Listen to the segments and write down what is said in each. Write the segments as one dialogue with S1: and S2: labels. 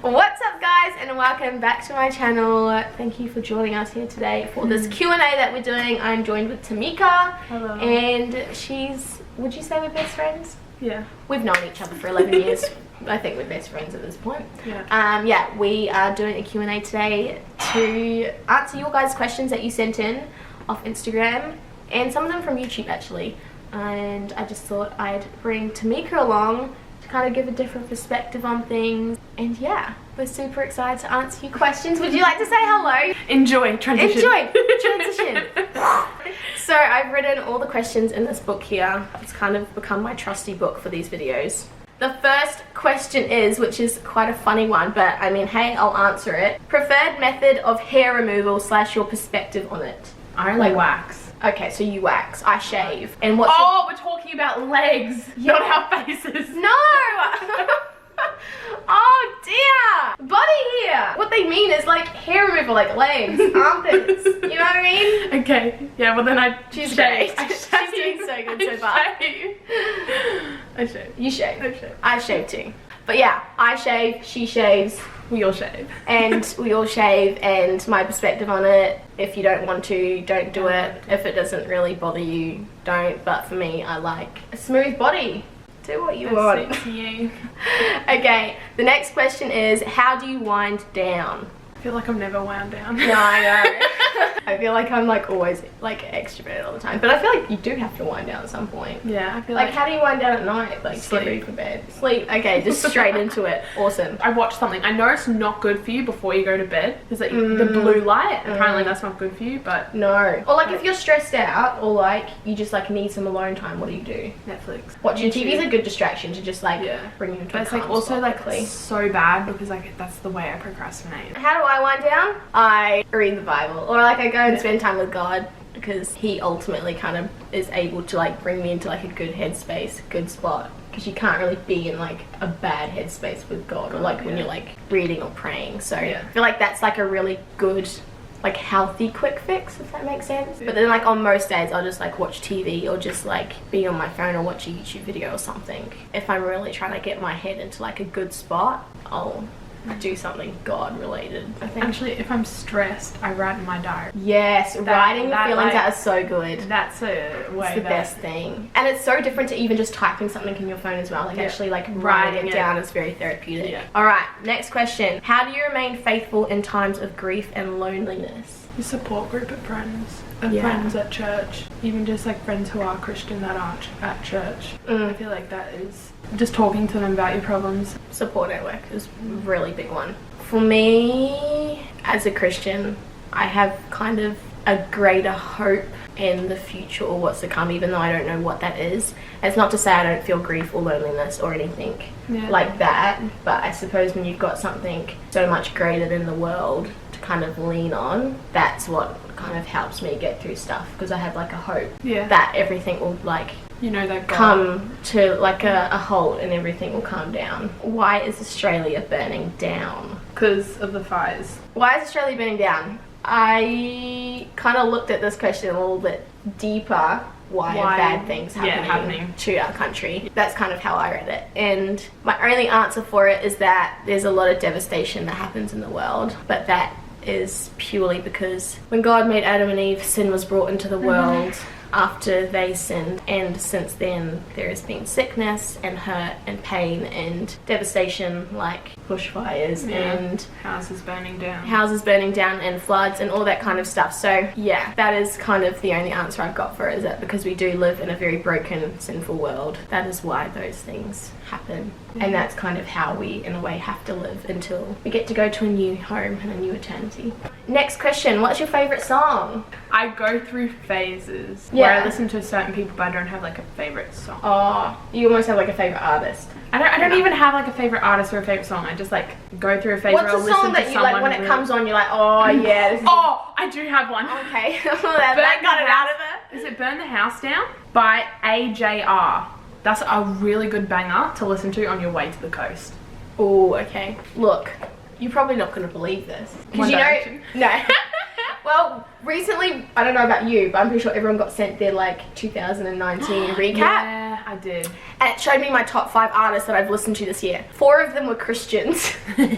S1: What's up guys, and welcome back to my channel. Thank you for joining us here today for this Q&A that we're doing. I'm joined with Tameka.
S2: Hello.
S1: And she's, would you say we're best friends?
S2: Yeah.
S1: We've known each other for 11 years. I think we're best friends at this point.
S2: Yeah.
S1: We are doing a Q&A today to answer your guys' questions that you sent in off Instagram and some of them from YouTube actually. And I just thought I'd bring Tameka along to kind of give a different perspective on things. And yeah, we're super excited to answer your questions. Would you like to say hello?
S2: Enjoy transition.
S1: Enjoy transition. So I've written all the questions in this book here. It's kind of become my trusty book for these videos. The first question is, which is quite a funny one, but I mean, hey, I'll answer it. Preferred method of hair removal / your perspective on it?
S2: I only wax.
S1: Okay, so you wax. I shave. And what's
S2: we're talking about legs, not our faces.
S1: No! Oh dear! Body hair! What they mean is like hair removal, like legs, armpits. You know what I mean?
S2: Okay. Yeah, well then I
S1: She's
S2: shave.
S1: great. She's doing so good so far.
S2: I shave.
S1: You shave.
S2: I shave.
S1: I shave too. But yeah, I shave, she shaves,
S2: We all shave.
S1: and we all shave, and my perspective on it, if you don't want to, don't do it. If it doesn't really bother you, don't. But for me, I like a smooth body. Do what you want.
S2: That's you.
S1: Okay, the next question is, how do you wind down?
S2: I feel like I'm never wound down.
S1: No, I know. I feel like I'm like always like extroverted all the time, but I feel like you do have to wind down at some point.
S2: Yeah, I feel
S1: Like how do you wind down at night? Like
S2: Sleep.
S1: get ready for bed. Sleep. Okay, just straight into it. Awesome.
S2: I watched something. I know it's not good for you before you go to bed. There's like the blue light. Apparently that's not good for you, but
S1: No. Or like if you're stressed out or like you just like need some alone time, what do you do?
S2: Netflix.
S1: Watching
S2: YouTube.
S1: TV is a good distraction to just like
S2: Yeah.
S1: bring you into
S2: But
S1: a
S2: it's like
S1: calm
S2: also
S1: spot
S2: like
S1: quickly.
S2: so bad because like that's the way I procrastinate.
S1: How do I wind down? I read the Bible, or like I go and spend time with God, because he ultimately kind of is able to like bring me into like a good headspace, good spot, because you can't really be in like a bad headspace with God, or like when you're like reading or praying. So I feel like that's like a really good like healthy quick fix, if that makes sense. But then like on most days I'll just like watch TV or just like be on my phone or watch a YouTube video or something. If I'm really trying to get my head into like a good spot, I'll do something God related, I think.
S2: Actually, if I'm stressed, I write in my diary.
S1: Yes, writing the
S2: that,
S1: feelings
S2: like,
S1: out is so good.
S2: That's a way.
S1: It's the best thing. And it's so different to even just typing something in your phone as well. Like actually like writing it down is very therapeutic.
S2: Yeah.
S1: Alright, next question. How do you remain faithful in times of grief and loneliness?
S2: Your support group of friends. Of
S1: Yeah.
S2: friends at church. Even just like friends who are Christian that aren't at church. I feel like that is just talking to them about your problems.
S1: Support network is a really big one. For me, as a Christian, I have kind of a greater hope in the future or what's to come, even though I don't know what that is. It's not to say I don't feel grief or loneliness or anything like that, but I suppose when you've got something so much greater than the world to kind of lean on, that's what kind of helps me get through stuff, because I have like a hope that everything will like
S2: that
S1: come to like a halt and everything will calm down. Why is Australia burning down?
S2: because of the fires.
S1: Why is Australia burning down? I kind of looked at this question a little bit deeper. Why are bad things happening to our country? That's kind of how I read it. And my only answer for it is that there's a lot of devastation that happens in the world, but that is purely because when God made Adam and Eve, sin was brought into the world after they sinned, and since then there has been sickness and hurt and pain and devastation, like bushfires and
S2: houses burning
S1: down and floods and all that kind of stuff. So yeah, that is kind of the only answer I've got for it, is that because we do live in a very broken, sinful world, that is why those things happen. And that's kind of how we in a way have to live until we get to go to a new home and a new eternity. Next question, what's your favourite song?
S2: I go through phases where I listen to certain people, but I don't have like a favourite song.
S1: Oh, you almost have like a favourite artist.
S2: I don't even have like a favourite artist or a favourite song. I just like go through a phase where I'll listen to someone.
S1: What's a song that you like when it comes on, you're like, oh yeah, this is
S2: Oh, I do have one.
S1: okay. that got it out of it.
S2: Is it Burn the House Down by AJR? That's a really good banger to listen to on your way to the coast.
S1: Oh, okay. Look, you're probably not going to believe this. Because you know, no. Well, recently, I don't know about you, but I'm pretty sure everyone got sent their like 2019 recap.
S2: Yeah. I did.
S1: And it showed me my top 5 artists that I've listened to this year. 4 of them were Christians. And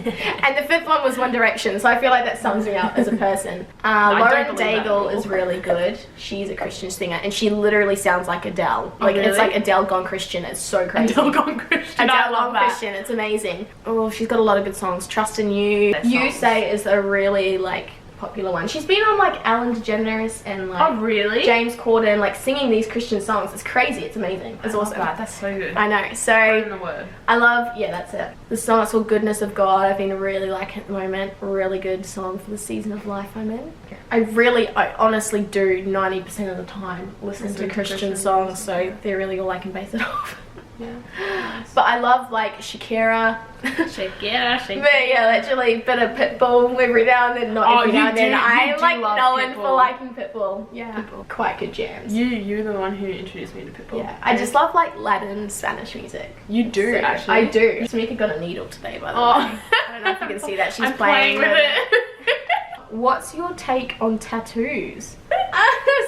S1: the 5th one was One Direction. So I feel like that sums me up as a person. Lauren Daigle is really good. She's a Christian singer. And she literally sounds like Adele. Like,
S2: really?
S1: It's like Adele gone Christian. It's so crazy.
S2: Adele gone Christian.
S1: Adele gone Christian. It's amazing. Oh, she's got a lot of good songs. Trust in You. You Say is a really, like, popular one. She's been on like Ellen DeGeneres and like
S2: really?
S1: James Corden, like singing these Christian songs. It's crazy. It's amazing. It's awesome.
S2: That's so good.
S1: I know. So
S2: in the word.
S1: I love, yeah, that's it. The song is called Goodness of God. I've been really liking at the moment. Really good song for the season of life I'm in. I honestly do 90% of the time listen to Christian songs, so they're really all I can base it off.
S2: Yeah.
S1: Nice. But I love like Shakira.
S2: Shakira.
S1: But yeah, literally a bit of Pitbull every now and then, not every now and then. I'm like known for liking Pitbull. Yeah. Pitbull. Quite good jams.
S2: You're the one who introduced me to Pitbull.
S1: Yeah. I just love like Latin Spanish music.
S2: You do,
S1: so,
S2: actually.
S1: I do. Tameka got a needle today, by the way. I don't know if you can see that. She's
S2: playing with it.
S1: What's your take on tattoos?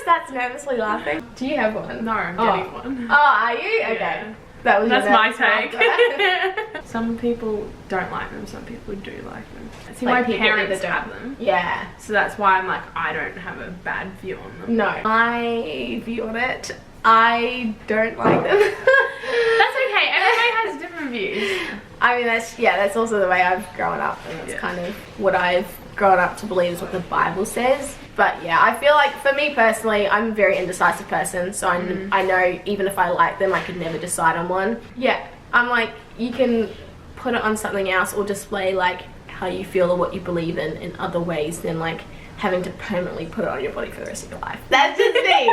S1: That's nervously laughing. Do you have one?
S2: No, I'm getting one.
S1: Oh, are you? Okay.
S2: Yeah.
S1: That's
S2: my take. Some people don't like them, some people do like them. See, like my parents have them.
S1: Yeah.
S2: So that's why I'm like, I don't have a bad view on them.
S1: No. My view on it, I don't like them.
S2: That's okay, everybody has different views.
S1: I mean, that's also the way I've grown up, and that's kind of what I've grown up to believe is what the Bible says. But yeah, I feel like for me personally, I'm a very indecisive person, so I know even if I like them, I could never decide on one. Yeah, I'm like, you can put it on something else or display like how you feel or what you believe in other ways than like having to permanently put it on your body for the rest of your life. That's just me.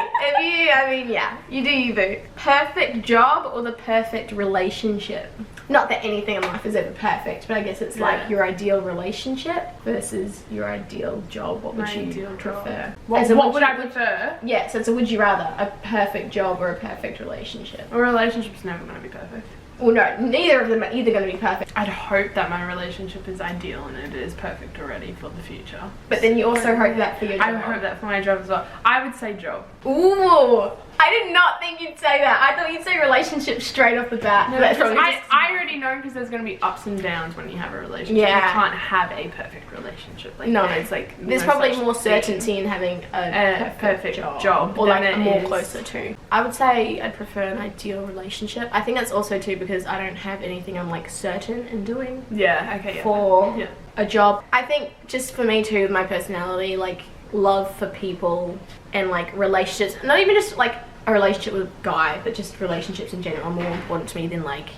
S1: You do you boo. Perfect job or the perfect relationship? Not that anything in life is ever perfect, but I guess it's like your ideal relationship versus your ideal job. What would you prefer?
S2: What would I prefer?
S1: Yeah, so it's a would you rather, a perfect job or a perfect relationship?
S2: A relationship's never going to be perfect.
S1: Well, no, neither of them are either going to be perfect.
S2: I'd hope that my relationship is ideal and it is perfect already for the future.
S1: But then you also hope that for your job.
S2: I hope that for my job as well. I would say job.
S1: Ooh, I did not think you'd say that. I thought you'd say relationship straight off the bat.
S2: No, I already know because there's going to be ups and downs when you have a relationship.
S1: Yeah.
S2: You can't have a perfect relationship. Like,
S1: no,
S2: it's like
S1: there's probably more certainty in having a perfect job or like a more closer to. I would say I'd prefer an ideal relationship. I think that's also too because I don't have anything I'm like certain in doing.
S2: Yeah, okay.
S1: For a job. I think just for me too, my personality, like love for people and like relationships, not even just like a relationship with a guy, but just relationships in general are more important to me than like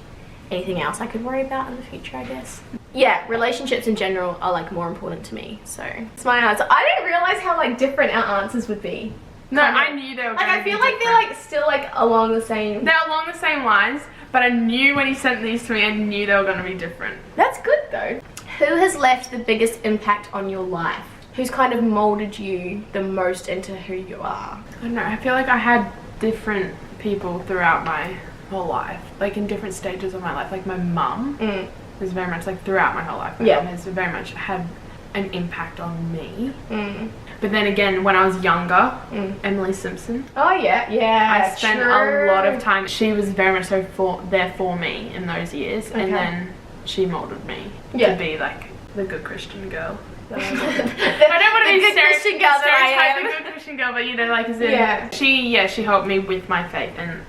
S1: anything else I could worry about in the future, I guess. Yeah, relationships in general are like more important to me, so it's my answer. I didn't realize how like different our answers would be.
S2: No, I knew they were
S1: like I feel like they're like still like along the same.
S2: They're along the same lines, but I knew when he sent these to me, I knew they were going to be different.
S1: That's good though. Who has left the biggest impact on your life? Who's kind of molded you the most into who you are?
S2: I don't know, I feel like I had different people throughout my whole life, like in different stages of my life. Like my mum was very much like throughout my whole life. My mum has very much had an impact on me. But then again, when I was younger, Emily Simpson.
S1: Oh yeah,
S2: I spent a lot of time. She was very much so there for me in those years, and then she molded me to be like the good Christian girl. I don't want to be stereotype the good Christian girl, but you know, like as in she helped me with my faith and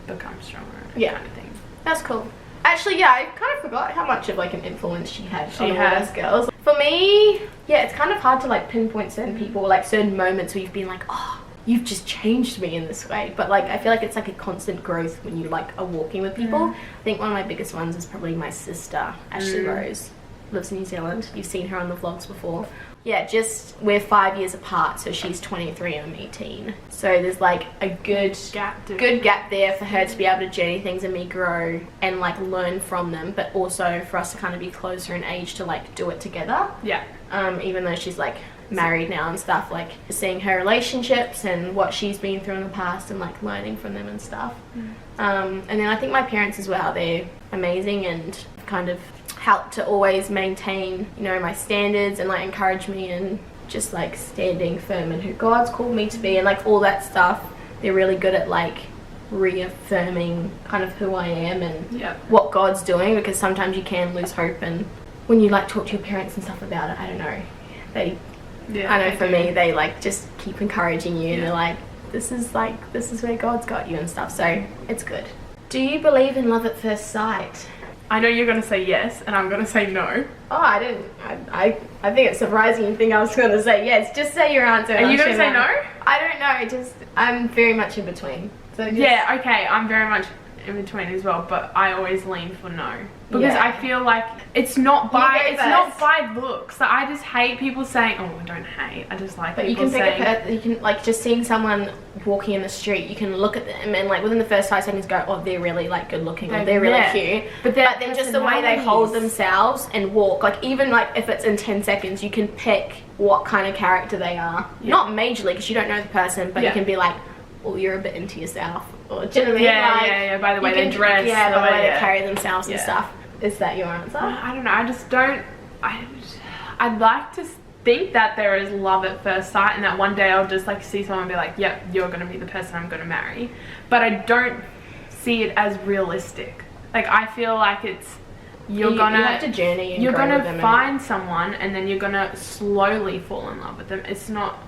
S2: become stronger. Kind of thing.
S1: That's cool. Actually, yeah, I kind of forgot how much of like an influence she had on all us girls. For me, yeah, it's kind of hard to like pinpoint certain people, like certain moments where you've been like, oh, you've just changed me in this way. But like, I feel like it's like a constant growth when you like are walking with people. I think one of my biggest ones is probably my sister, Ashley Rose. Lives in New Zealand. You've seen her on the vlogs before. Yeah, just we're 5 years apart, so she's 23 and I'm 18. So there's like a good gap there for her to be able to journey things and me grow and like learn from them, but also for us to kind of be closer in age to like do it together. Yeah. Even though she's like married now and stuff, like seeing her relationships and what she's been through in the past and like learning from them and stuff. And then I think my parents as well, they're amazing and kind of help to always maintain, you know, my standards and like encourage me and just like standing firm in who God's called me to be and like all that stuff. They're really good at like reaffirming kind of who I am and
S2: Yeah.
S1: what God's doing, because sometimes you can lose hope, and when you like talk to your parents and stuff about it, I don't know, I know for me, they like just keep encouraging you, and they're like, this is where God's got you and stuff, so it's good. Do you believe in love at first sight?
S2: I know you're going to say yes, and I'm going to say no.
S1: Oh, I didn't. I think it's surprising you think I was going to say yes. Just say your answer.
S2: Are you going to say no?
S1: I don't know. I'm very much in between. So
S2: yeah, okay. I'm very much in between as well, but I always lean for no. Because I feel like it's not by looks. Like, I just hate people saying, oh, I don't hate. I just like people saying.
S1: You can like just seeing someone walking in the street, you can look at them and like within the first 5 seconds go, oh, they're really like good looking, or they're really cute. But then just the way they hold themselves and walk, like even like if it's in 10 seconds, you can pick what kind of character they are. Yeah. Not majorly, because you don't know the person, but you can be like, oh, you're a bit into yourself. Or, do you know what I mean?
S2: Yeah, by the way they dress.
S1: Yeah, by the way they carry themselves and stuff. Is that your answer?
S2: I don't know. I just don't. I'd like to think that there is love at first sight, and that one day I'll just like see someone and be like, yep, you're going to be the person I'm going to marry. But I don't see it as realistic. Like, I feel like it's, you have to journey and you're going to find someone, and then you're going to slowly fall in love with them. It's not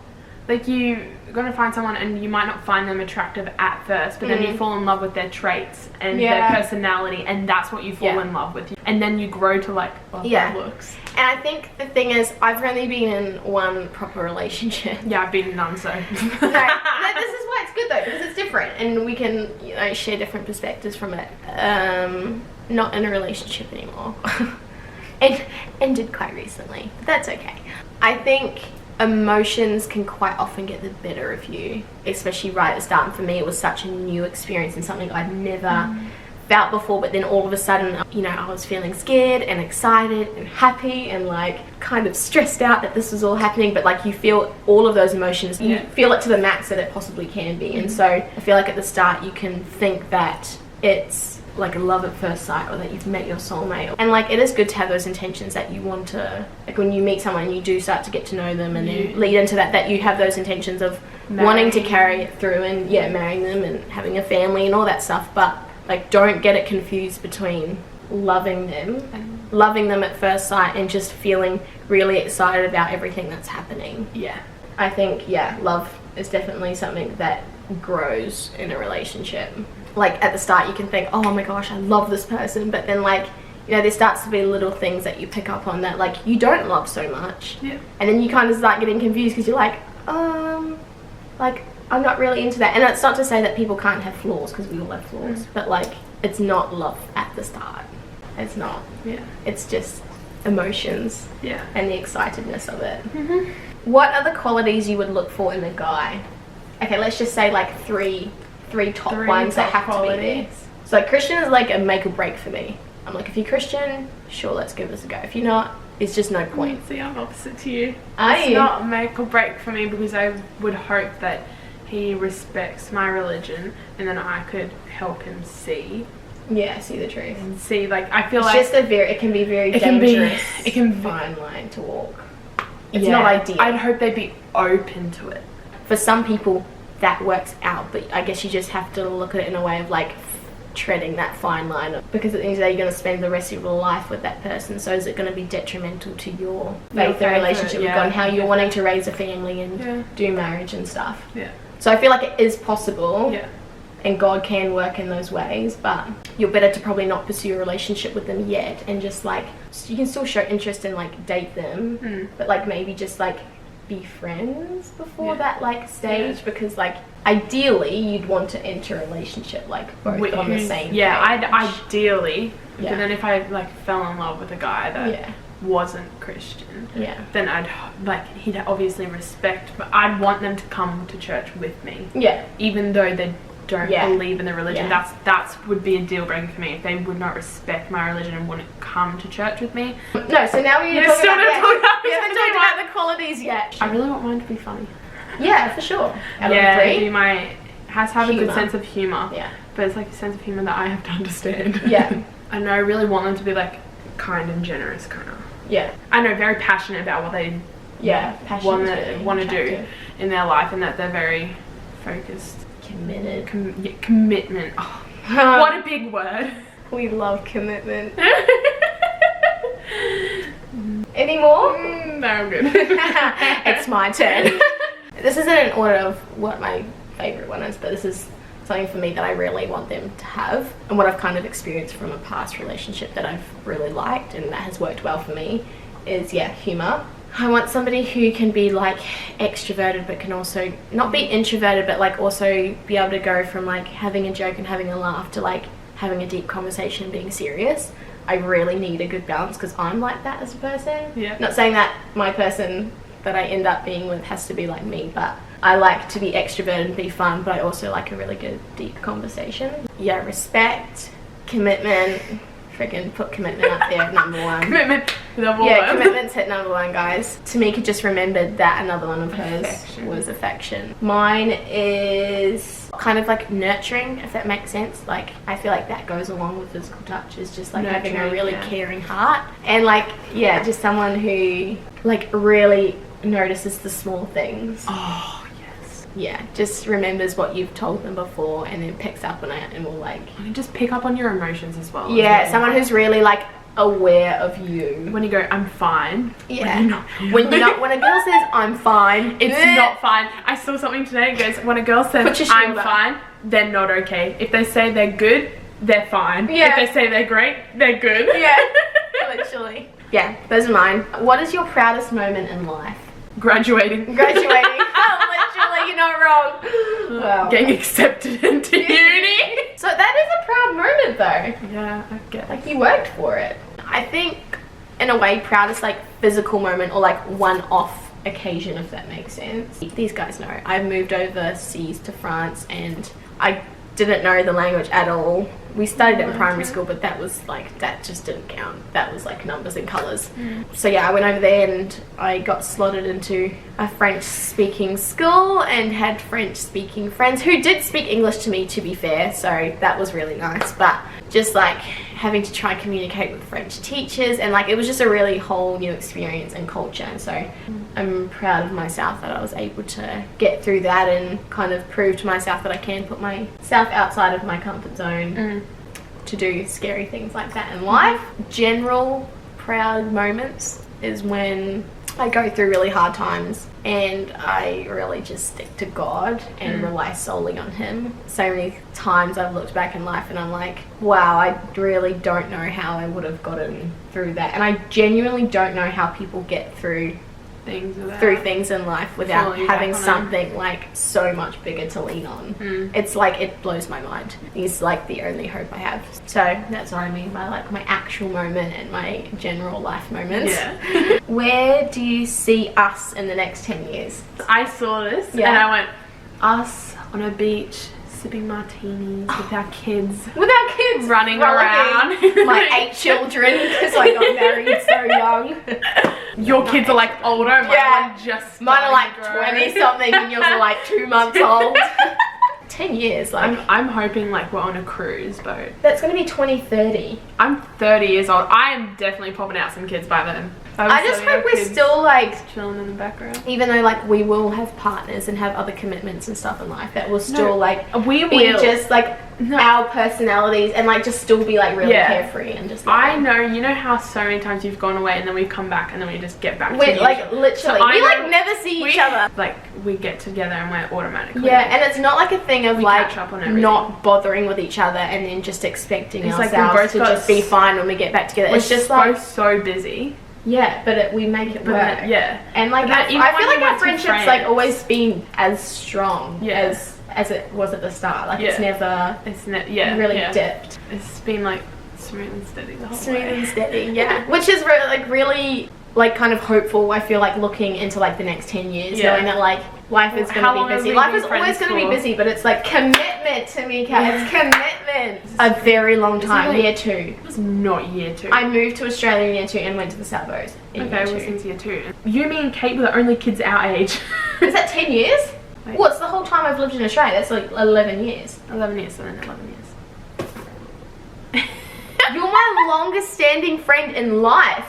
S2: like you're going to find someone and you might not find them attractive at first, but then you fall in love with their traits and their personality, and that's what you fall in love with. And then you grow to like their looks.
S1: And I think the thing is, I've only been in one proper relationship.
S2: Yeah, I've been in none, so.
S1: No, this is why it's good though, because it's different and we can, you know, share different perspectives from it. Not in a relationship anymore. And ended quite recently, but that's okay. I think emotions can quite often get the better of you, especially right at the start. And for me, it was such a new experience and something I'd never felt before, but then all of a sudden, you know, I was feeling scared and excited and happy and like kind of stressed out that this was all happening, but like you feel all of those emotions, you feel it to the max that it possibly can be. And so I feel like at the start you can think that it's like a love at first sight, or that you've met your soulmate, and like it is good to have those intentions that you want to, like when you meet someone and you do start to get to know them, and then lead into that you have those intentions of wanting to carry it through and marrying them and having a family and all that stuff. But like, don't get it confused between loving them at first sight and just feeling really excited about everything that's happening. I think love is definitely something that grows in a relationship. Like at the start you can think, oh my gosh, I love this person, but then like, you know, there starts to be little things that you pick up on that like you don't love so much, and then you kind of start getting confused because you're like like I'm not really into that. And it's not to say that people can't have flaws, because we all have flaws, but like it's not love at the start. It's not. It's just emotions and the excitedness of it. What are the qualities you would look for in a guy? Okay, let's just say like three top ones that have to be there. So like, Christian is like a make or break for me. I'm like, if you're Christian, sure, let's give this a go. If you're not, it's just no point.
S2: See, I'm opposite to you.
S1: It's
S2: not a make or break for me, because I would hope that he respects my religion, and then I could help him see
S1: the truth.
S2: And see, like, I feel
S1: it's
S2: like
S1: just it can be very dangerous. It can be fine line to walk. It's not ideal.
S2: I'd hope they'd be open to it.
S1: For some people that works out, but I guess you just have to look at it in a way of like treading that fine line, because at the end of the day you're going to spend the rest of your life with that person. So is it going to be detrimental to your faith and relationship with God, and how you're wanting to raise a family and do marriage and stuff? So I feel like it is possible, and God can work in those ways, but you're better to probably not pursue a relationship with them yet, and just like, you can still show interest and like date them, but like maybe just like be friends before that like stage, because like ideally you'd want to enter a relationship like both on the same page.
S2: I'd ideally, but then if I like fell in love with a guy that wasn't Christian, then I'd like, he'd obviously respect, but I'd want them to come to church with me, even though they don't believe in the religion. That's would be a deal breaker for me if they would not respect my religion and wouldn't come to church with me.
S1: No, so now we haven't talked about the qualities yet.
S2: I really want mine to be funny.
S1: Yeah, for sure.
S2: Has to have a good sense of humour. But it's like a sense of humour that I have to understand. I know, I really want them to be like kind and generous, kind of. I know, very passionate about what they want to do in their life, and that they're very focused.
S1: Committed.
S2: Commitment. Oh, what a big word.
S1: We love commitment. Any more?
S2: No, I'm good.
S1: It's my turn. This isn't in order of what my favorite one is, but this is something for me that I really want them to have, and what I've kind of experienced from a past relationship that I've really liked and that has worked well for me is, yeah, humor. I want somebody who can be like extroverted but can also not be introverted, but like also be able to go from like having a joke and having a laugh to like having a deep conversation and being serious. I really need a good balance because I'm like that as a person.
S2: Yeah.
S1: Not saying that my person that I end up being with has to be like me, but I like to be extroverted and be fun, but I also like a really good deep conversation. Yeah, respect, commitment. Freaking put commitment up there at number one.
S2: Commitment number
S1: yeah,
S2: one.
S1: commitment's hit number one, guys. Tameka just remembered that another one of hers was affection. Mine is kind of like nurturing, if that makes sense. Like, I feel like that goes along with physical touch, is just like having a really caring heart. And like, yeah, just someone who like really notices the small things.
S2: Oh,
S1: yeah, just remembers what you've told them before and then picks up on it and will like...
S2: You just pick up on your emotions as well.
S1: Yeah, someone who's really like aware of you.
S2: When you go, I'm fine.
S1: Yeah. When a girl says, I'm fine,
S2: it's not fine. I saw something today, it goes, when a girl says, I'm fine, they're not okay. If they say they're good, they're fine.
S1: Yeah.
S2: If they say they're great, they're good.
S1: Yeah, literally. Yeah, those are mine. What is your proudest moment in life?
S2: Graduating.
S1: Literally, you're not wrong. Wow.
S2: Getting accepted into uni.
S1: So that is a proud moment though.
S2: Yeah, I get it.
S1: Like, you worked for it. I think, in a way, proudest like physical moment or like one-off occasion, if that makes sense. These guys know. I moved overseas to France and I didn't know the language at all. We studied it in primary school, but that was like, that just didn't count. That was like numbers and colours. So yeah, I went over there and I got slotted into a French speaking school and had French speaking friends who did speak English to me, to be fair, so that was really nice. But just like having to try and communicate with French teachers, and like it was just a really whole new experience and culture, and so I'm proud of myself that I was able to get through that and kind of prove to myself that I can put myself outside of my comfort zone to do scary things like that in life. General proud moments is when I go through really hard times and I really just stick to God and rely solely on Him. So many times I've looked back in life and I'm like, wow, I really don't know how I would have gotten through that. And I genuinely don't know how people get through things in life without having something like so much bigger to lean on. It's like, it blows my mind. It's like the only hope I have. So that's what I mean by like my actual moment and my general life moments.
S2: Yeah.
S1: Where do you see us in the next 10 years?
S2: I saw this and I went, us on a beach sipping martinis with our kids.
S1: With our kids
S2: running around.
S1: My 8 children, because I got married so young.
S2: Your kids are like older, mine
S1: are like 20 something and yours are like 2 months old. 10 years, like
S2: I'm hoping like we're on a cruise boat.
S1: That's gonna be 2030.
S2: I'm 30 years old. I am definitely popping out some kids by then.
S1: I just hope we're still like
S2: chilling in the background.
S1: Even though like we will have partners and have other commitments and stuff in life, that will still
S2: we
S1: be
S2: will
S1: just like our personalities and like just still be like really carefree and just
S2: I know, you know how so many times you've gone away and then we come back and then we just get back to
S1: like literally so we like never see each other.
S2: Like we get together and we're automatically
S1: and it's not like a thing of like
S2: catch up on
S1: not bothering with each other and then just expecting ourselves
S2: like
S1: to just be fine when we get back together. It's just like
S2: both so busy.
S1: Yeah, but we make it work. And like I feel like our friendship's like always been as strong as it was at the start. Like it's never really dipped.
S2: It's been like smooth and steady the whole way.
S1: Smooth and steady, which is really like kind of hopeful. I feel like looking into like the next 10 years, knowing that like life is going to be busy. Life is always going to be busy, but it's like commitment, Tameka. It's commitment. A very long time. Year 2.
S2: It was not year 2.
S1: I moved to Australia in year 2 and went to the Suburbs in year 2.
S2: Well, since year 2. You, me and Kate were the only kids our age.
S1: Is that 10 years? Wait. Well, it's the whole time I've lived in Australia. That's like 11 years.
S2: 11 years, so then 11 years.
S1: You're my longest standing friend in life.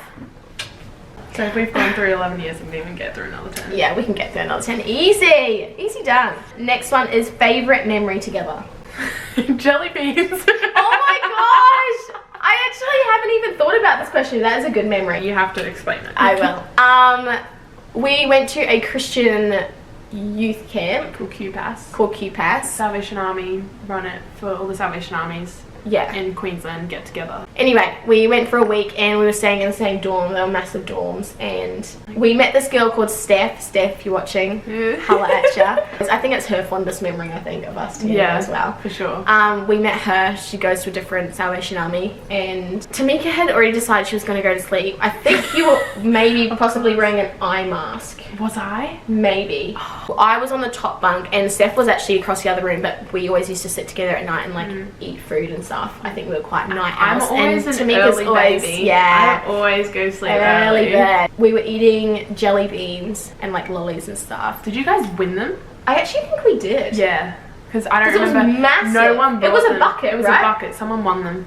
S2: So if we've gone through 11 years, we can even get through another 10.
S1: Yeah, we can get through another 10. Easy. Easy done. Next one is favourite memory together.
S2: Jelly beans.
S1: Oh my gosh! I actually haven't even thought about this question. That is a good memory.
S2: You have to explain it.
S1: I will. We went to a Christian youth camp
S2: Called QPAS. Salvation Army run it for all the Salvation Armies.
S1: Yeah.
S2: In Queensland get together.
S1: Anyway, we went for a week and we were staying in the same dorm. They were massive dorms, and we met this girl called Steph. Steph, if you're watching, holla at ya. I think it's her fondest memory, I think, of us together as well.
S2: For sure.
S1: We met her. She goes to a different Salvation Army, and Tameka had already decided she was going to go to sleep. I think you were maybe possibly wearing an eye mask.
S2: Was I?
S1: Maybe. I was on the top bunk and Steph was actually across the other room, but we always used to sit together at night and like eat food and stuff. I think we were quite night owls.
S2: I'm always
S1: and
S2: an
S1: Tameka's
S2: early
S1: always,
S2: baby.
S1: yeah.
S2: I always go to sleep
S1: early bird. We were eating jelly beans and like lollies and stuff.
S2: Did you guys win them?
S1: I actually think we did.
S2: Yeah. Because I don't remember.
S1: It was massive.
S2: No one bought
S1: It was a
S2: them.
S1: bucket,
S2: It was
S1: right?
S2: a bucket. Someone won them.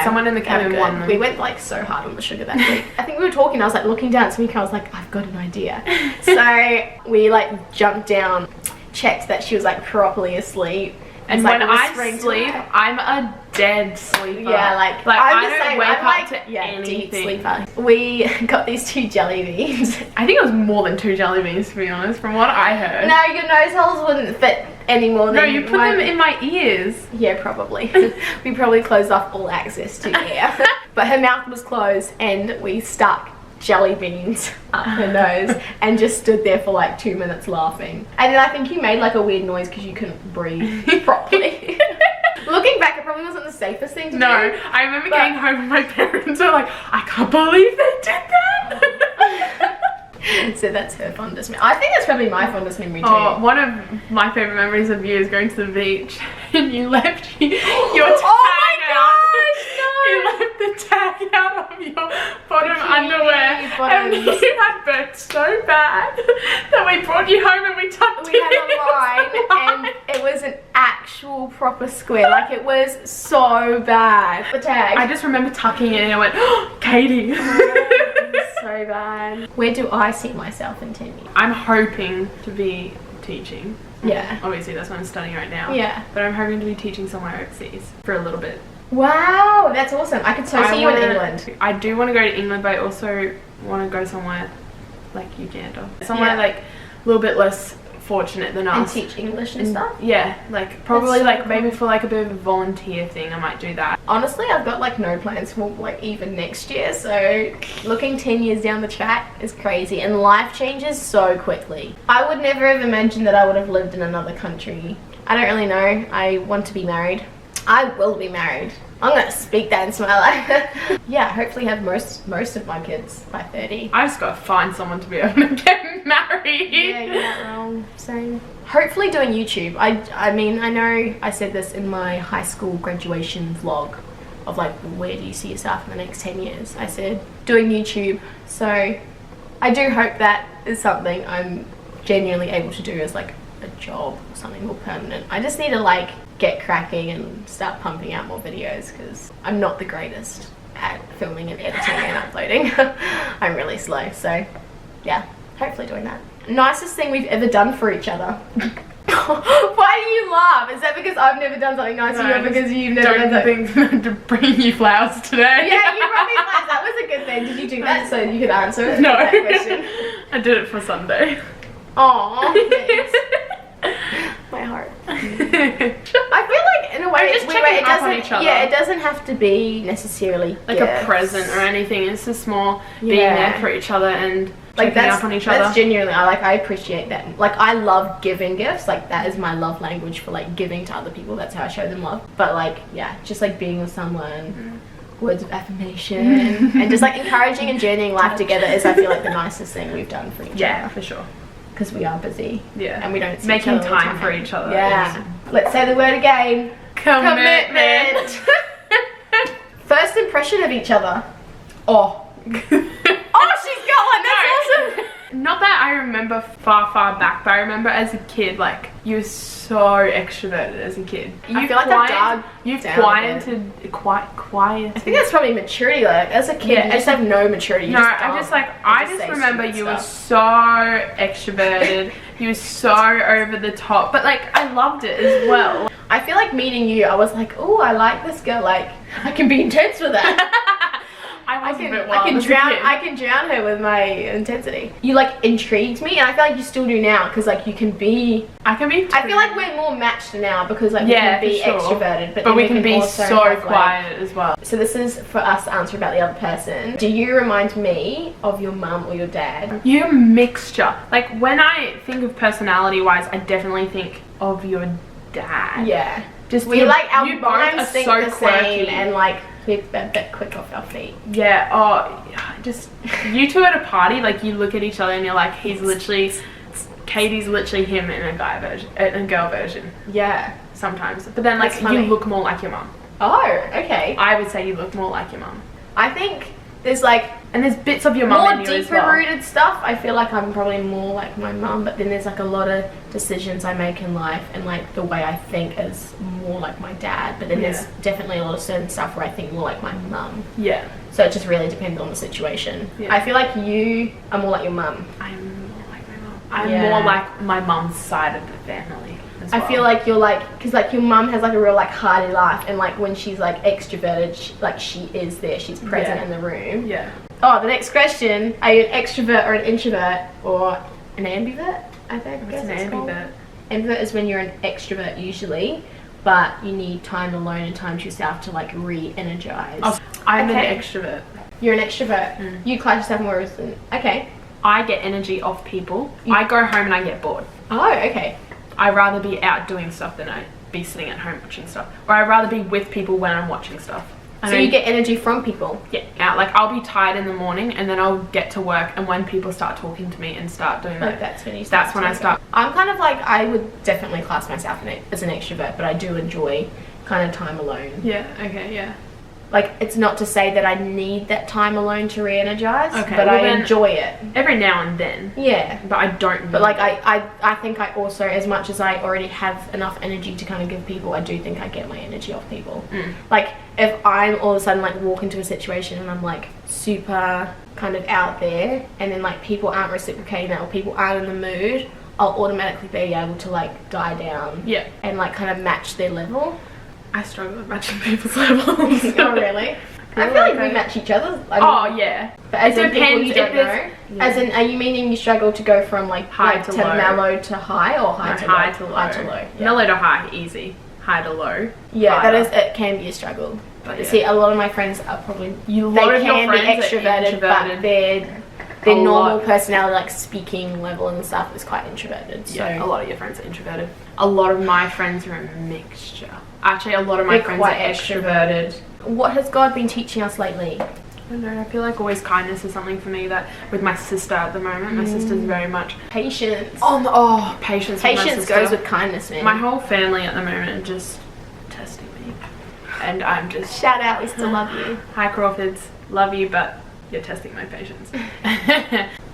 S2: Someone in the cabin won them.
S1: We went like so hard on the sugar that week. I think we were talking, I was like looking down at Tameka, I was like, I've got an idea. So we like jumped down, checked that she was like properly asleep.
S2: And when I sleep, I'm a dead sleeper.
S1: Yeah, like
S2: I don't wake up to anything.
S1: Deep sleeper. We got these 2 jelly beans.
S2: I think it was more than 2 jelly beans, to be honest, from what I heard.
S1: No, your nose holes wouldn't fit any more than.
S2: No, you put them in my ears.
S1: Yeah, probably. We probably closed off all access to air. But her mouth was closed and we stuck jelly beans up her nose and just stood there for like 2 minutes laughing. And then I think you made like a weird noise because you couldn't breathe properly. Looking back, it probably wasn't the safest thing to do.
S2: No, I remember getting home and my parents were like, I can't believe they did that.
S1: So that's her fondest memory. I think that's probably my fondest memory too.
S2: Oh, one of my favourite memories of you is going to the beach and you left your tag out. You left the tag out of your bottom underwear and you had burnt so bad that we brought you home and we tucked
S1: it in. We had a line and it was an actual proper square. Like it was so bad. The tag.
S2: I just remember tucking it and I went, oh, Katie.
S1: So bad. Where do I see myself in 10 years?
S2: I'm hoping to be teaching.
S1: Yeah.
S2: Obviously that's what I'm studying right now.
S1: Yeah.
S2: But I'm hoping to be teaching somewhere overseas for a little bit.
S1: Wow, that's awesome. I could see you in England.
S2: I do want to go to England, but I also want to go somewhere like Uganda. Somewhere like a little bit less fortunate than us.
S1: And teach English and stuff?
S2: Yeah, like probably like maybe for like a bit of a volunteer thing I might do that.
S1: Honestly, I've got like no plans for like even next year, so looking 10 years down the track is crazy and life changes so quickly. I would never have imagined that I would have lived in another country. I don't really know. I want to be married. I will be married. I'm gonna speak that into my life. Yeah, hopefully have most of my kids by 30.
S2: I just gotta find someone to be able to get married.
S1: Yeah, you're not wrong. Same. Hopefully doing YouTube. I mean, I know I said this in my high school graduation vlog of like, where do you see yourself in the next 10 years? I said, doing YouTube. So I do hope that is something I'm genuinely able to do as like a job or something more permanent. I just need to like get cracking and start pumping out more videos because I'm not the greatest at filming and editing and uploading. I'm really slow, so yeah, hopefully doing that. Nicest thing we've ever done for each other. Why do you laugh? Is that because I've never done something nice for you, or because you've never done something?
S2: Think to bring you flowers today.
S1: Yeah, you brought me flowers. That was a good thing. Did you do that so you could answer it?
S2: No.
S1: That question?
S2: I did it for Sunday.
S1: Aww, thanks. My heart. I feel like in a way
S2: just checking up on each other.
S1: Yeah, it doesn't have to be necessarily
S2: like
S1: gifts.
S2: a present or anything. It's just more being there for each other and
S1: like
S2: checking up on each other.
S1: That's genuinely, I appreciate that. Like I love giving gifts. Like that is my love language for like giving to other people. That's how I show them love. But like yeah, just like being with someone. Words of affirmation and just like encouraging and journeying life together is, I feel like, the nicest thing we've done for each other.
S2: Yeah, for sure.
S1: Because we are busy.
S2: Yeah.
S1: And we don't see
S2: making
S1: each other all the
S2: time for each other.
S1: Yeah. Let's say the word again.
S2: Commitment.
S1: First impression of each other.
S2: Oh.
S1: Oh, she's got one. That's awesome.
S2: Not that I remember remember far back, but I remember as a kid, like, you were so extroverted as a kid.
S1: I feel like
S2: you've quieted.
S1: I think that's probably maturity. Like, as a kid, you just have no maturity.
S2: I just remember you were so extroverted. You were so over the top, but like, I loved it as well.
S1: I feel like meeting you, I was like, oh, I like this girl. Like, I can be intense with her. I can drown her with my intensity. You like intrigued me, and I feel like you still do now, because like you can be. I feel like we're more matched now because like we can be extroverted, but
S2: we can be so quiet as well.
S1: So this is for us to answer about the other person. Do you remind me of your mum or your dad?
S2: You're a mixture. Like, when I think of personality-wise, I definitely think of your dad.
S1: Yeah.
S2: Just
S1: we like our
S2: you
S1: minds
S2: both are
S1: think
S2: so
S1: the
S2: quirky.
S1: same, and like we're a bit quick off our feet.
S2: Yeah. Oh, just you two at a party, like you look at each other and you're like, Katie's literally him in a guy version, a girl version.
S1: Yeah.
S2: Sometimes, but then like you look more like your mum.
S1: Oh, okay.
S2: I would say you look more like your mum.
S1: I think there's like.
S2: And there's bits of your mum in you as well.
S1: More deeper rooted stuff. I feel like I'm probably more like my mum, but then there's like a lot of decisions I make in life, and like the way I think is more like my dad. But then there's definitely a lot of certain stuff where I think more like my mum.
S2: Yeah.
S1: So it just really depends on the situation. Yeah. I feel like you are more like your mum.
S2: I'm more like my mum. I'm more like my mum's side of the family. Well.
S1: I feel like you're like, because like your mum has like a real like hearty life, and like when she's like extroverted, she is there, she's present in the room.
S2: Yeah.
S1: Oh, the next question, are you an extrovert or an introvert or an ambivert? I think.
S2: What's an ambivert?
S1: Ambivert is when you're an extrovert usually, but you need time alone and time to yourself to like re-energize.
S2: Oh, I'm an extrovert.
S1: You're an extrovert. You class yourself more as an. Okay.
S2: I get energy off people. I go home and I get bored.
S1: Oh, okay.
S2: I'd rather be out doing stuff than I'd be sitting at home watching stuff. Or I'd rather be with people when I'm watching stuff.
S1: So you get energy from people?
S2: Yeah, like I'll be tired in the morning and then I'll get to work, and when people start talking to me and start doing that, that's when I start.
S1: I'm kind of like, I would definitely class myself as an extrovert, but I do enjoy kind of time alone.
S2: Yeah, okay, yeah.
S1: Like, it's not to say that I need that time alone to re-energize, but I enjoy it.
S2: Every now and then.
S1: Yeah.
S2: But I don't.
S1: But like, I think I also, as much as I already have enough energy to kind of give people, I do think I get my energy off people. Like, if I'm all of a sudden like walk into a situation and I'm like super kind of out there, and then like people aren't reciprocating that, or people aren't in the mood, I'll automatically be able to like die down. Yeah. And like kind of match their level.
S2: I struggle with matching people's levels.
S1: Oh, really? I feel like we match each other.
S2: I mean, yeah.
S1: But as in people you don't know? Yeah. As in, are you meaning you struggle to go from like high to low? Mellow to high, or high to low? High to low. High to low. Yeah.
S2: Mellow to high, easy. High to low.
S1: Yeah, it can be a struggle. But see, a lot of my friends are probably, they can be extroverted, but their normal personality, like speaking level and stuff, is quite introverted. So
S2: yeah, a lot of your friends are introverted. A lot of my friends are a mixture. Actually, a lot of my friends are extroverted.
S1: What has God been teaching us lately?
S2: I don't know, I feel like always kindness is something for me, that with my sister at the moment, my sister's very much...
S1: Patience.
S2: Patience.
S1: Patience goes with kindness, man.
S2: My whole family at the moment are just testing me. And I'm just...
S1: Shout out, we still love you.
S2: Hi Crawfords, love you, but you're testing my patience.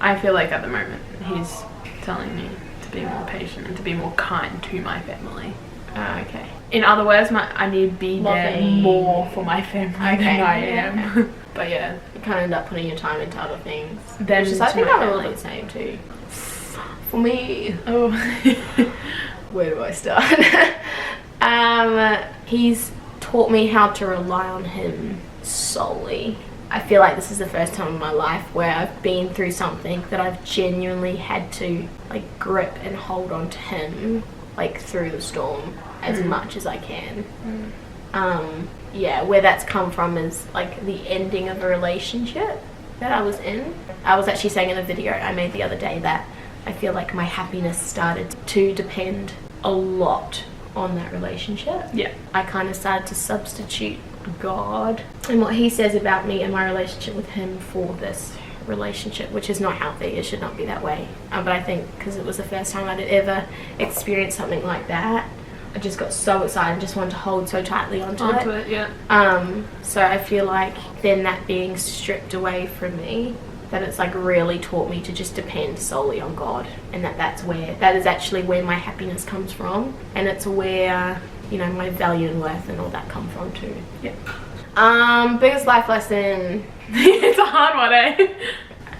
S2: I feel like at the moment he's telling me to be more patient and to be more kind to my family.
S1: Okay.
S2: In other words, I need to be there more for my family than I am. But yeah.
S1: You kind of end up putting your time into other things.
S2: Then
S1: I think I'm a little bit the same too. For me.
S2: Oh.
S1: Where do I start? He's taught me how to rely on him solely. I feel like this is the first time in my life where I've been through something that I've genuinely had to like grip and hold on to him like through the storm as much as I can. Yeah, where that's come from is like the ending of a relationship that I was in. I was actually saying in a video I made the other day that I feel like my happiness started to depend a lot on that relationship. Yeah. I kind of started to substitute God and what he says about me and my relationship with him for this relationship, which is not healthy. It should not be that way. But I think because it was the first time I'd ever experienced something like that, I just got so excited and just wanted to hold so tightly onto it. Yeah. So I feel like then that being stripped away from me that it's like really taught me to just depend solely on God, and that is actually where my happiness comes from, and it's where, you know, my value and worth and all that come from too.
S2: Yeah.
S1: Biggest life lesson.
S2: It's a hard one, eh?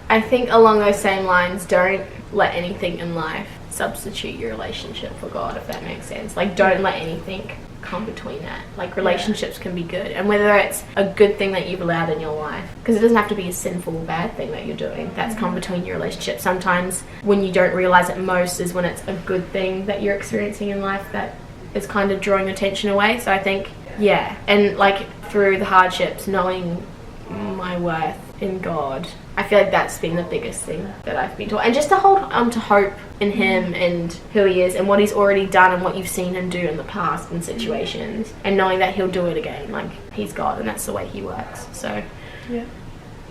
S1: I think along those same lines, don't let anything in life substitute your relationship for God, if that makes sense. Like, don't let anything come between that. Like, relationships can be good, and whether it's a good thing that you've allowed in your life, because it doesn't have to be a sinful bad thing that you're doing that's come between your relationship. Sometimes when you don't realize it most is when it's a good thing that you're experiencing in life that is kind of drawing attention away. So I think, yeah, and like through the hardships, knowing my worth in God, I feel like that's been the biggest thing that I've been taught, and just to hold on to hope in Him and who He is and what He's already done and what you've seen Him do in the past in situations, and knowing that He'll do it again. Like, He's God and that's the way He works. So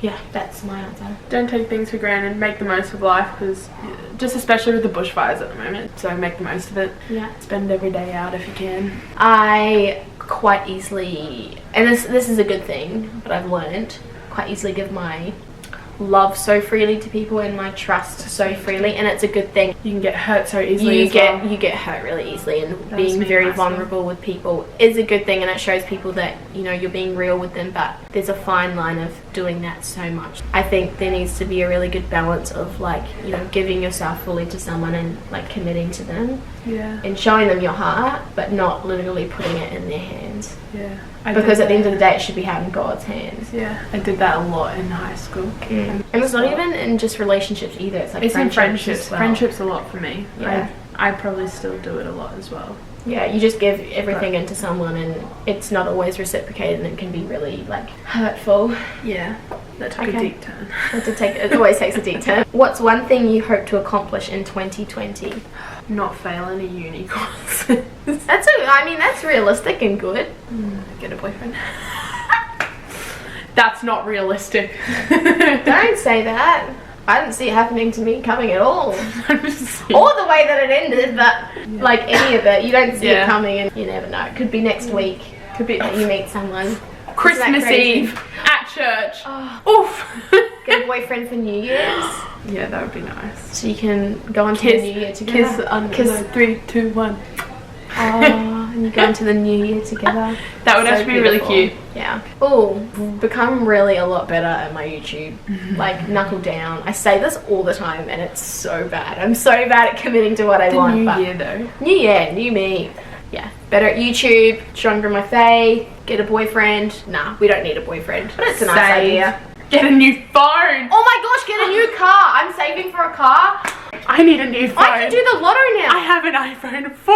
S1: yeah, that's my answer.
S2: Don't take things for granted. Make the most of life, because just especially with the bushfires at the moment, so make the most of it.
S1: Yeah,
S2: spend every day out if you can.
S1: I quite easily, and this is a good thing, but I've learned, quite easily give my love so freely to people and my trust so freely, and it's a good thing.
S2: You can get hurt so easily.
S1: You get hurt really easily, and being very vulnerable with people is a good thing, and it shows people that, you know, you're being real with them, but there's a fine line of doing that so much. I think there needs to be a really good balance of, like, you know, giving yourself fully to someone and like committing to them, and showing them your heart, but not literally putting it in their hands. Because at the end of the day, it should be out in God's hands.
S2: I did that a lot in high school.
S1: And it's not even in just relationships either. It's like friendships. Well.
S2: Friendships a lot for me. I probably still do it a lot as well.
S1: Yeah, you just give everything into someone, and it's not always reciprocated, and it can be really like hurtful.
S2: Yeah, that took a deep turn.
S1: It always takes a deep turn. What's one thing you hope to accomplish in 2020?
S2: Not fail any uni courses.
S1: That's realistic and good.
S2: Get a boyfriend. That's not realistic.
S1: Don't say that. I didn't see it happening to me coming at all. Or the way that it ended, but like any of it, you don't see it coming, and you never know. It could be next week. Could be that you meet someone.
S2: Christmas Eve at church.
S1: Oof. Get a boyfriend for New Year's.
S2: Yeah, that would be nice.
S1: So you can go on to the New Year together.
S2: Kiss 3, 2, 1.
S1: And you go into the New Year together.
S2: That would actually be really cute.
S1: Yeah. Oh, become really a lot better at my YouTube. Like, knuckle down. I say this all the time, and it's so bad. I'm so bad at committing to what I want.
S2: New year, though.
S1: New year, new me. Yeah. Better at YouTube, stronger in my faith, get a boyfriend. Nah, we don't need a boyfriend. But it's a nice idea.
S2: Get a new phone.
S1: Oh my gosh, get a new car. I'm saving for a car.
S2: I need a new phone.
S1: I can do the lotto now.
S2: I have an iPhone 4.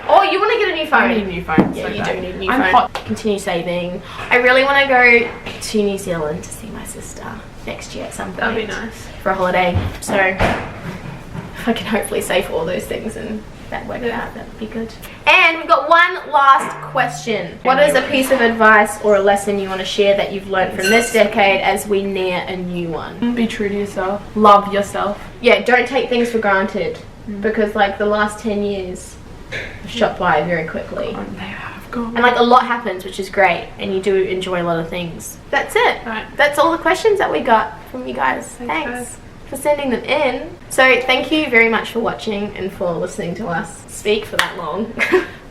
S1: Oh, you want to get a new phone?
S2: I need a new phone.
S1: Yeah,
S2: so
S1: you do need a new
S2: I'm
S1: phone.
S2: hot.
S1: Continue saving. I really want to go to New Zealand to see my sister next year at some point.
S2: That'd be nice.
S1: For a holiday. So I can hopefully save for all those things and that work out. That'd be good. And we've got one last question. What is a piece of advice or a lesson you want to share that you've learned from this decade as we near a new one?
S2: Be true to yourself. Love yourself.
S1: Yeah, don't take things for granted, because like the last 10 years have shot by very quickly.
S2: They have gone.
S1: And like a lot happens, which is great, and you do enjoy a lot of things. That's it.
S2: Right.
S1: That's all the questions that we got from you guys. Thanks for sending them in. So thank you very much for watching and for listening to us speak for that long.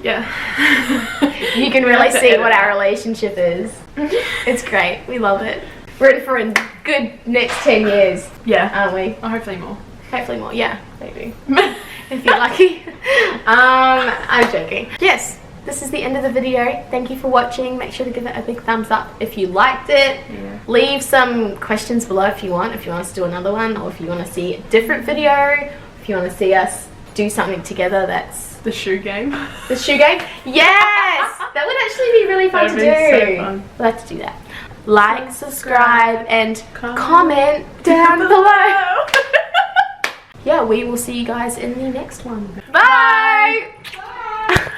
S2: Yeah.
S1: You can really see what our relationship is. It's great. We love it. We're in for a good next 10 years.
S2: Yeah.
S1: Aren't we?
S2: Oh, hopefully more.
S1: Hopefully more. Yeah, maybe. If you're lucky. I'm joking. Yes. This is the end of the video. Thank you for watching. Make sure to give it a big thumbs up if you liked it.
S2: Yeah.
S1: Leave some questions below if you want us to do another one, or if you want to see a different video, if you want to see us do something together. That's
S2: the shoe game.
S1: The shoe game? Yes! That would actually be really fun to do.
S2: So fun.
S1: We'll have to do that. Like, subscribe, and comment down below. Yeah, we will see you guys in the next one. Bye! Bye.